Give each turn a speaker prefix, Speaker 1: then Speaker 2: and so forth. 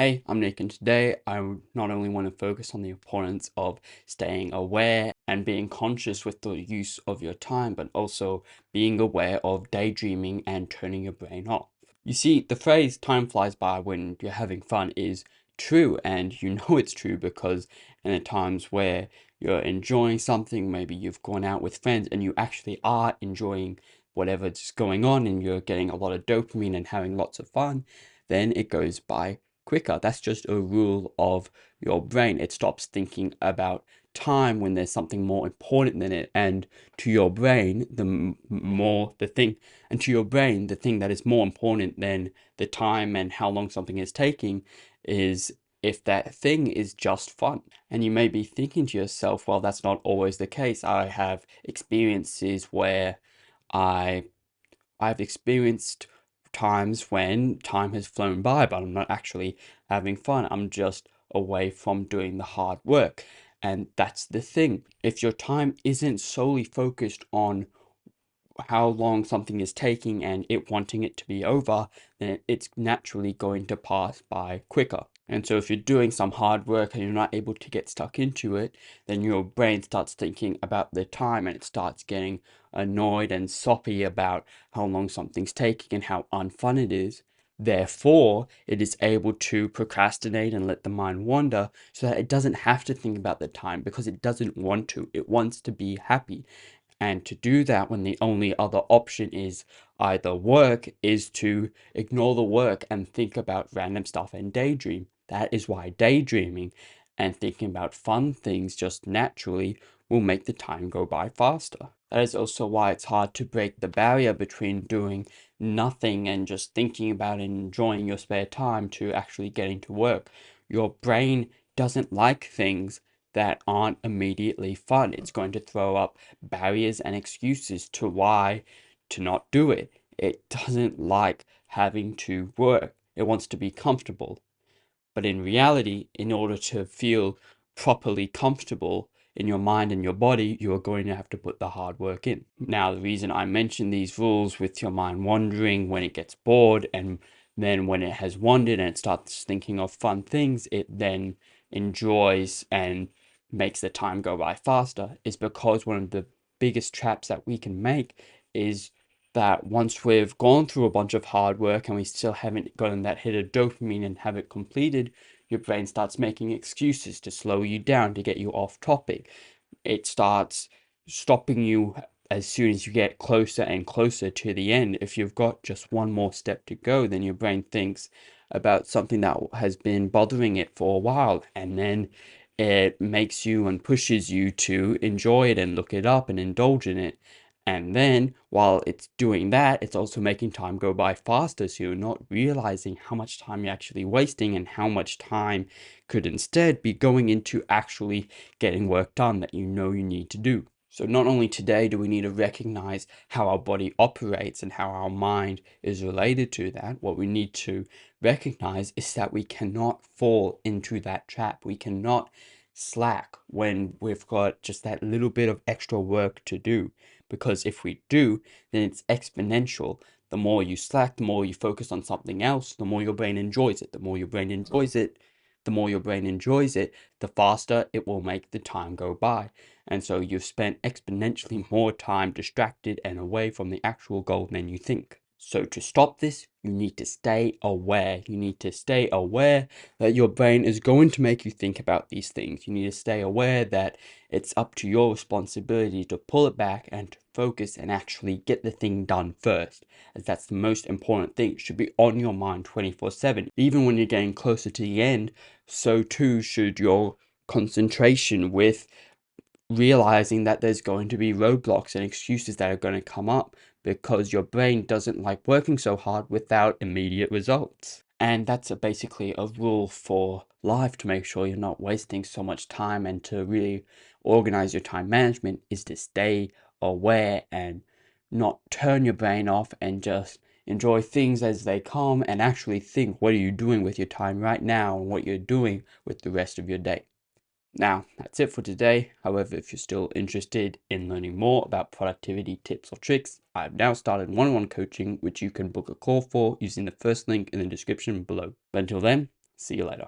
Speaker 1: Hey, I'm Nick, and today I not only want to focus on the importance of staying aware and being conscious with the use of your time, but also being aware of daydreaming and turning your brain off. You see, the phrase time flies by when you're having fun is true, and you know it's true because in the times where you're enjoying something, maybe you've gone out with friends and you actually are enjoying whatever's going on and you're getting a lot of dopamine and having lots of fun, then it goes by quicker. That's just a rule of your brain. It stops thinking about time when there's something more important than it. And to your brain, more the thing, and to your brain, the thing that is more important than the time and how long something is taking is if that thing is just fun. And you may be thinking to yourself, well, that's not always the case. I have experiences where I I've experienced times when time has flown by, but I'm not actually having fun. I'm just away from doing the hard work. And that's the thing. If your time isn't solely focused on how long something is taking and it wanting it to be over, then it's naturally going to pass by quicker. And so if you're doing some hard work and you're not able to get stuck into it, then your brain starts thinking about the time and it starts getting annoyed and soppy about how long something's taking and how unfun it is. Therefore, it is able to procrastinate and let the mind wander so that it doesn't have to think about the time because it doesn't want to. It wants to be happy. And to do that when the only other option is either work, is to ignore the work and think about random stuff and daydream. That is why daydreaming and thinking about fun things just naturally will make the time go by faster. That is also why it's hard to break the barrier between doing nothing and just thinking about and enjoying your spare time to actually getting to work. Your brain doesn't like things that aren't immediately fun. It's going to throw up barriers and excuses to why to not do it. It doesn't like having to work. It wants to be comfortable. But in reality, in order to feel properly comfortable in your mind and your body, you are going to have to put the hard work in. Now, the reason I mention these rules with your mind wandering when it gets bored, and then when it has wandered and it starts thinking of fun things, it then enjoys and makes the time go by faster, is because one of the biggest traps that we can make is that once we've gone through a bunch of hard work and we still haven't gotten that hit of dopamine and have it completed, your brain starts making excuses to slow you down, to get you off topic. It starts stopping you as soon as you get closer and closer to the end. If you've got just one more step to go, then your brain thinks about something that has been bothering it for a while, and then it makes you and pushes you to enjoy it and look it up and indulge in it. And then while it's doing that, it's also making time go by faster. So you're not realizing how much time you're actually wasting and how much time could instead be going into actually getting work done that you know you need to do. So not only today do we need to recognize how our body operates and how our mind is related to that, what we need to recognize is that we cannot fall into that trap. We cannot slack when we've got just that little bit of extra work to do. Because if we do, then it's exponential. The more you slack, the more you focus on something else, the more your brain enjoys it. The more your brain enjoys it, the more your brain enjoys it, the faster it will make the time go by. And so you've spent exponentially more time distracted and away from the actual goal than you think. So to stop this, you need to stay aware. You need to stay aware that your brain is going to make you think about these things. You need to stay aware that it's up to your responsibility to pull it back and to focus and actually get the thing done first, as that's the most important thing. It should be on your mind 24/7. Even when you're getting closer to the end, so too should your concentration with realizing that there's going to be roadblocks and excuses that are going to come up because your brain doesn't like working so hard without immediate results. And that's basically a rule for life to make sure you're not wasting so much time, and to really organize your time management is to stay aware and not turn your brain off and just enjoy things as they come and actually think, what are you doing with your time right now and what you're doing with the rest of your day. Now, that's it for today. However, if you're still interested in learning more about productivity tips or tricks, I've now started one-on-one coaching, which you can book a call for using the first link in the description below. But until then, See you later.